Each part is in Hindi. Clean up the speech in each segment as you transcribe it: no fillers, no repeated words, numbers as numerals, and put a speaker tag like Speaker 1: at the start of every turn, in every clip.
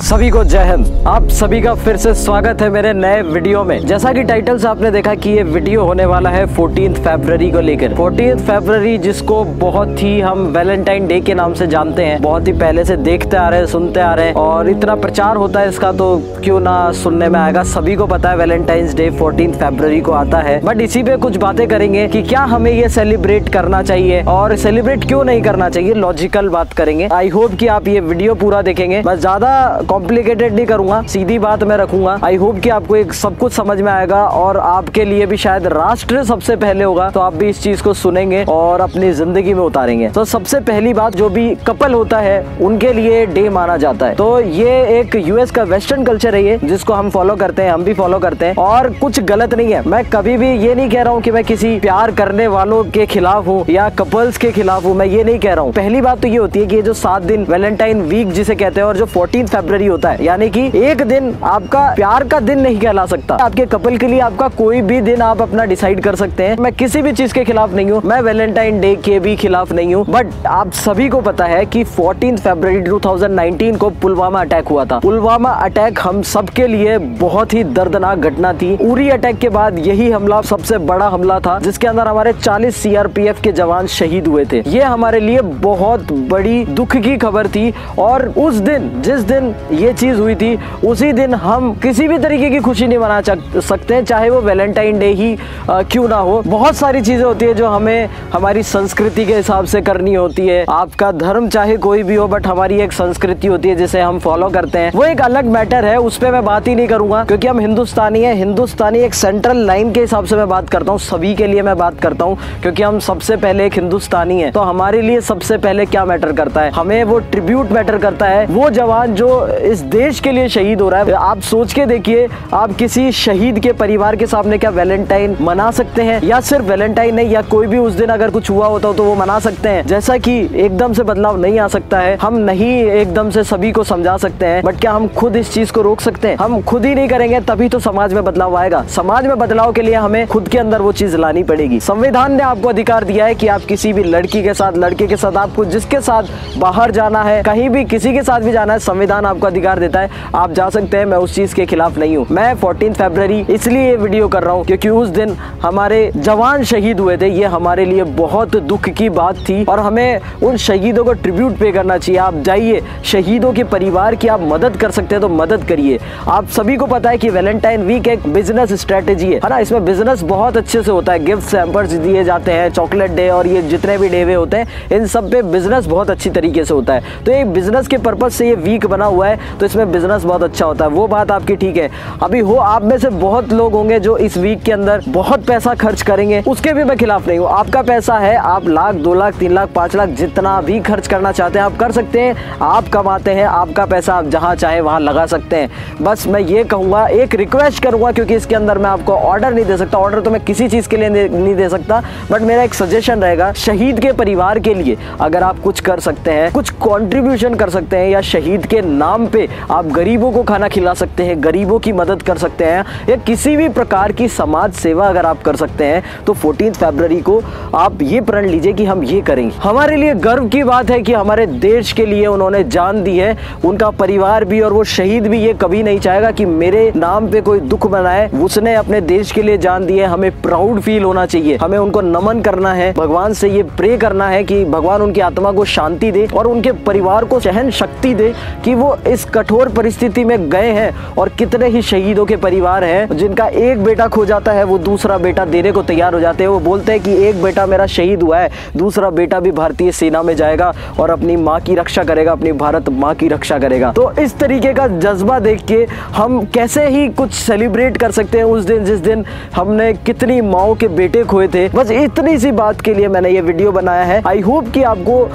Speaker 1: सभी को जय हिंद। आप सभी का फिर से स्वागत है मेरे नए वीडियो में। जैसा कि टाइटल से आपने देखा कि ये वीडियो होने वाला है 14 फरवरी को लेकर। 14 फरवरी जिसको बहुत ही हम वैलेंटाइन डे के नाम से जानते हैं, बहुत ही पहले से देखते आ रहे हैं, सुनते आ रहे हैं और इतना प्रचार होता है इसका, तो क्यों ना सुनने में आएगा। सभी को पता है वैलेंटाइंस डे 14 फरवरी को आता है, बट इसी पे कुछ बातें करेंगे कि क्या हमें ये सेलिब्रेट करना चाहिए और सेलिब्रेट क्यों नहीं करना चाहिए, लॉजिकल बात करेंगे। आई होप कि आप ये वीडियो पूरा देखेंगे। मैं ज्यादा कॉम्प्लिकेटेड नहीं करूंगा, सीधी बात मैं रखूंगा। आई होप कि आपको एक सब कुछ समझ में आएगा और आपके लिए भी शायद राष्ट्र सबसे पहले होगा, तो आप भी इस चीज को सुनेंगे और अपनी जिंदगी में उतारेंगे। तो सबसे पहली बात, जो भी कपल होता है उनके लिए डे माना जाता है। तो ये एक यूएस का वेस्टर्न कल्चर है ये, जिसको हम फॉलो करते हैं, हम भी फॉलो करते हैं और कुछ गलत नहीं है। मैं कभी भी ये नहीं कह रहा हूँ कि मैं किसी प्यार करने वालों के खिलाफ हूँ या कपल्स के खिलाफ हूँ, मैं ये नहीं कह रहा हूँ। पहली बात तो ये होती है कि ये जो 7 दिन वैलेंटाइन वीक जिसे कहते हैं और जो 14 फरवरी होता है, यानी कि एक दिन आपका प्यार का दिन नहीं कहला सकता। आपके कपल के लिए आपका कोई भी दिन आप अपना डिसाइड कर सकते हैं। मैं किसी भी चीज के खिलाफ नहीं हूँ, मैं वैलेंटाइन डे के भी खिलाफ नहीं हूँ, बट आप सभी को पता है कि 14 फरवरी 2019 को पुलवामा अटैक हुआ था। पुलवामा अटैक हम सबके लिए बहुत ही दर्दनाक घटना थी। उरी अटैक के बाद यही हमला सबसे बड़ा हमला था, जिसके अंदर हमारे 40 सीआरपीएफ के जवान शहीद हुए थे। ये हमारे लिए बहुत बड़ी दुख की खबर थी और उस दिन, जिस दिन ये चीज हुई थी, उसी दिन हम किसी भी तरीके की खुशी नहीं मना सकते हैं, चाहे वो वैलेंटाइन डे ही क्यों ना हो। बहुत सारी चीजें होती है जो हमें हमारी संस्कृति के हिसाब से करनी होती है। आपका धर्म चाहे कोई भी हो, बट हमारी एक संस्कृति होती है जिसे हम फॉलो करते हैं, वो एक अलग मैटर है, उस पर मैं बात ही नहीं करूंगा क्योंकि हम हिंदुस्तानी है। हिंदुस्तानी एक सेंट्रल लाइन के हिसाब से मैं बात करता हूँ, सभी के लिए मैं बात करता हूँ क्योंकि हम सबसे पहले एक हिंदुस्तानी है। तो हमारे लिए सबसे पहले क्या मैटर करता है, हमें वो ट्रिब्यूट मैटर करता है, वो जवान जो इस देश के लिए शहीद हो रहा है। आप सोच के देखिए, आप किसी शहीद के परिवार के सामने क्या वैलेंटाइन मना सकते हैं, या सिर्फ वैलेंटाइन नहीं, या कोई भी उस दिन अगर कुछ हुआ होता तो वो मना सकते हैं। जैसा कि एकदम से बदलाव नहीं आ सकता है, हम नहीं एकदम से सभी को समझा सकते हैं, बट क्या हम खुद इस चीज को रोक सकते हैं? हम खुद ही नहीं करेंगे तभी तो समाज में बदलाव आएगा। समाज में बदलाव के लिए हमें खुद के अंदर वो चीज लानी पड़ेगी। संविधान ने आपको अधिकार दिया है कि आप किसी भी लड़की के साथ, लड़के के साथ, आपको जिसके साथ बाहर जाना है, कहीं भी किसी के साथ भी जाना है, संविधान आपको अधिकार देता है, आप जा सकते हैं। मैं उस चीज के खिलाफ नहीं हूँ। मैं 14 फरवरी इसलिए ये वीडियो कर रहा हूँ क्योंकि उस दिन हमारे जवान शहीद हुए थे। ये हमारे लिए बहुत दुख की बात थी और हमें उन शहीदों को ट्रिब्यूट पे करना चाहिए। आप जाइए, शहीदों के परिवार की आप मदद कर सकते हैं तो मदद करिए। आप सभी को पता है कि वैलेंटाइन वीक एक बिजनेस स्ट्रेटेजी है ना, इसमें बिजनेस बहुत अच्छे से होता है। गिफ्ट हैम्पर्स दिए जाते हैं, चॉकलेट डे और ये जितने भी डे होते हैं, इन सब पे बिजनेस बहुत अच्छी तरीके से होता है। तो ये बिजनेस के पर्पज से ये वीक बना हुआ है, तो इसमें बिजनेस बहुत अच्छा होता है। वो बात आपकी ठीक है। अभी हो आप में से बहुत लोग होंगे जो इस वीक के अंदर बहुत पैसा खर्च करेंगे, उसके भी मैं खिलाफ नहीं हूँ। आपका पैसा है, आप लाख, 2 लाख, 3 लाख, 5 लाख जितना भी खर्च करना चाहते हैं आप कर सकते हैं। आप कमाते हैं, आपका पैसा आप जहाँ चाहे वहाँ लगा सकते हैं। बस मैं ये कहूँगा, एक रिक्वेस्ट करूँगा, क्योंकि इसके अंदर मैं आपको ऑर्डर नहीं दे सकता, ऑर्डर तो मैं किसी चीज़ के लिए नहीं दे सकता, बट मेरा एक सजेशन रहेगा, शहीद के परिवार के लिए अगर आप कुछ कर सकते हैं, कुछ कॉन्ट्रीब्यूशन कर सकते हैं, या शहीद के नाम पे आप गरीबों को खाना खिला सकते हैं, गरीबों की मदद कर सकते हैं, या किसी भी प्रकार की समाज सेवा अगर आप कर सकते हैं, तो 14 फरवरी को आप ये प्रण लीजिए कि हम ये करेंगे। हमारे लिए गर्व की बात है कि हमारे देश के लिए उन्होंने जान दी है, उनका परिवार भी और वो शहीद भी ये कभी नहीं चाहेगा कि मेरे नाम पे कोई दुख बनाए। उसने अपने देश के लिए जान दी है, हमें प्राउड फील होना चाहिए, हमें उनको नमन करना है, भगवान से ये प्रे करना है कि भगवान उनकी आत्मा को शांति दे और उनके परिवार को सहन शक्ति दे कि वो इस कठोर परिस्थिति में गए हैं। और कितने ही शहीदों के परिवार हैं जिनका एक बेटा खो जाता है, वो दूसरा बेटा देने को तैयार हो जाते हैं। वो बोलते हैं कि एक बेटा मेरा शहीद हुआ है, दूसरा बेटा भी भारतीय सेना में जाएगा और अपनी माँ की रक्षा करेगा, अपनी भारत माँ की रक्षा करेगा। तो इस तरीके का जज्बा देख के हम कैसे ही कुछ सेलिब्रेट कर सकते हैं उस दिन, जिस दिन हमने कितनी माओ के बेटे खोए थे। बस इतनी सी बात के लिए मैंने ये वीडियो बनाया है। आई होप कि आपको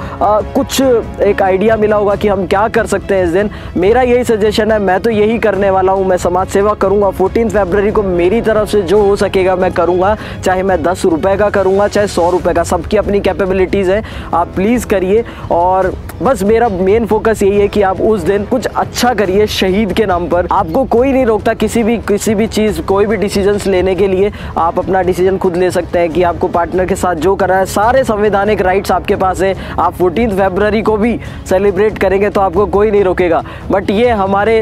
Speaker 1: कुछ एक आइडिया मिला होगा कि हम क्या कर सकते हैं इस दिन। मेरा यही सजेशन है, मैं तो यही करने वाला हूँ, मैं समाज सेवा करूंगा। 14 फरवरी को मेरी तरफ से जो हो सकेगा मैं करूंगा, चाहे मैं 10 रुपए का करूंगा, चाहे 100 रुपए का, सबकी अपनी कैपेबिलिटीज है। आप प्लीज करिए और बस मेरा मेन फोकस यही है कि आप उस दिन कुछ अच्छा करिए शहीद के नाम पर। आपको कोई नहीं रोकता किसी भी चीज, कोई भी डिसीजंस लेने के लिए। आप अपना डिसीजन खुद ले सकते हैं कि आपको पार्टनर के साथ जो करना है, सारे संवैधानिक राइट्स आपके पास है। आप 14 फरवरी को भी सेलिब्रेट करेंगे तो आपको कोई नहीं रोकेगा। बट ये हमारे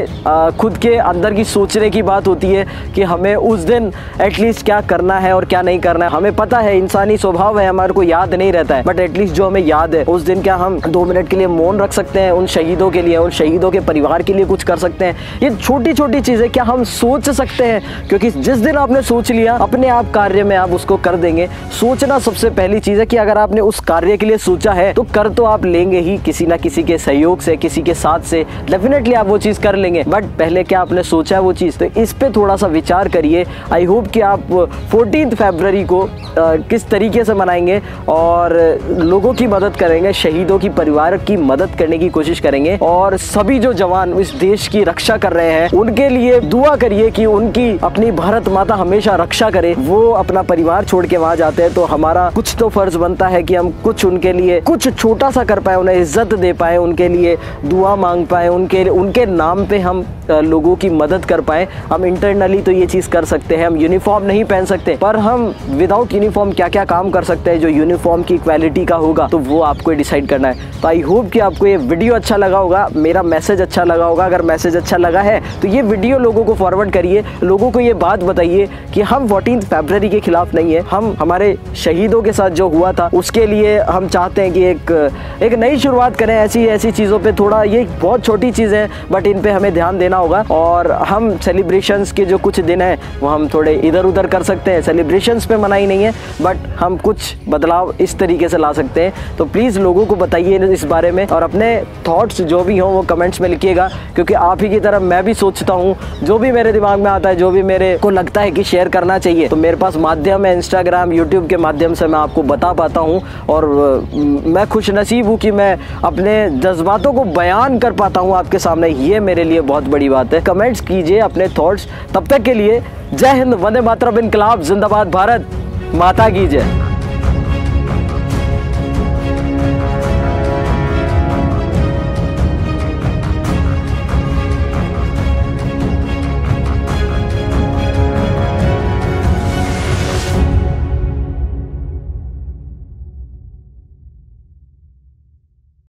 Speaker 1: खुद के अंदर की सोचने की बात होती है कि हमें उस दिन एटलीस्ट क्या करना है और क्या नहीं करना है। हमें पता है, इंसानी स्वभाव है, हमारे को याद नहीं रहता है, बट एटलीस्ट जो हमें याद है उस दिन क्या हम 2 मिनट के लिए मौन रख सकते हैं उन शहीदों के लिए, उन शहीदों के परिवार के लिए कुछ कर सकते हैं। ये छोटी छोटी चीज़ें क्या हम सोच सकते हैं? क्योंकि जिस दिन आपने सोच लिया अपने आप कार्य में आप उसको कर देंगे। सोचना सबसे पहली चीज़ है कि अगर आपने उस कार्य के लिए सोचा है तो कर तो आप लेंगे ही, किसी ना किसी के सहयोग से, किसी के साथ से डेफिनेटली आप वो चीज़ कर लेंगे। बट पहले क्या आपने सोचा है वो चीज़, तो इस पे थोड़ा सा विचार करिए। आई होप कि आप 14 फरवरी को किस तरीके से मनाएंगे और लोगों की मदद करेंगे, शहीदों की परिवार की मदद करने की कोशिश करेंगे, और सभी जो जवान इस देश की रक्षा कर रहे हैं उनके लिए दुआ करिए कि उनकी अपनी भारत माता हमेशा रक्षा करे। वो अपना परिवार छोड़ के वहां जाते हैं तो हमारा कुछ तो फर्ज बनता है कि हम कुछ उनके लिए कुछ छोटा सा कर पाए, उन्हें इज्जत दे पाए, उनके लिए दुआ मांग पाए, उनके नाम पे हम लोगों की मदद कर पाए। हम इंटरनली तो ये चीज़ कर सकते हैं, हम यूनिफॉर्म नहीं पहन सकते, पर हम विदाउट यूनिफॉर्म क्या क्या काम कर सकते हैं जो यूनिफॉर्म की क्वालिटी का होगा, तो वो आपको डिसाइड करना है। तो आई होप कि आपको ये वीडियो अच्छा लगा होगा, मेरा मैसेज अच्छा लगा होगा। अगर मैसेज अच्छा लगा है तो ये वीडियो लोगों को फॉरवर्ड करिए, लोगों को ये बात बताइए कि हम 14 फरवरी के खिलाफ नहीं है, हम हमारे शहीदों के साथ जो हुआ था उसके लिए हम चाहते हैं कि एक नई शुरुआत करें। ऐसी चीज़ों पे थोड़ा, ये बहुत छोटी चीज़ है बट इन पे हमें ध्यान देना होगा, और हम सेलिब्रेशंस के जो कुछ दिन हैं वो हम थोड़े इधर उधर कर सकते हैं। सेलिब्रेशंस पे मनाही नहीं है बट हम कुछ बदलाव इस तरीके से ला सकते हैं। तो प्लीज़ लोगों को बताइए इस बारे में, और अपने थॉट्स जो भी हों वो कमेंट्स में लिखिएगा, क्योंकि आप ही की तरह मैं भी सोचता हूँ, जो भी मेरे दिमाग में आता है, जो भी मेरे को लगता है कि शेयर करना चाहिए, तो मेरे पास माध्यम है इंस्टाग्राम, यूट्यूब के माध्यम से मैं आपको बता पाता हूँ। और मैं खुश नसीब हूँ कि मैं अपने जज्बातों को बयान कर पाता हूँ आपके सामने, ये मेरे लिए बहुत बड़ी बात है। कमेंट्स कीजिए अपने थॉट्स। तब तक के लिए जय हिंद, वंदे मातरम, इनकलाब जिंदाबाद, भारत माता की जय।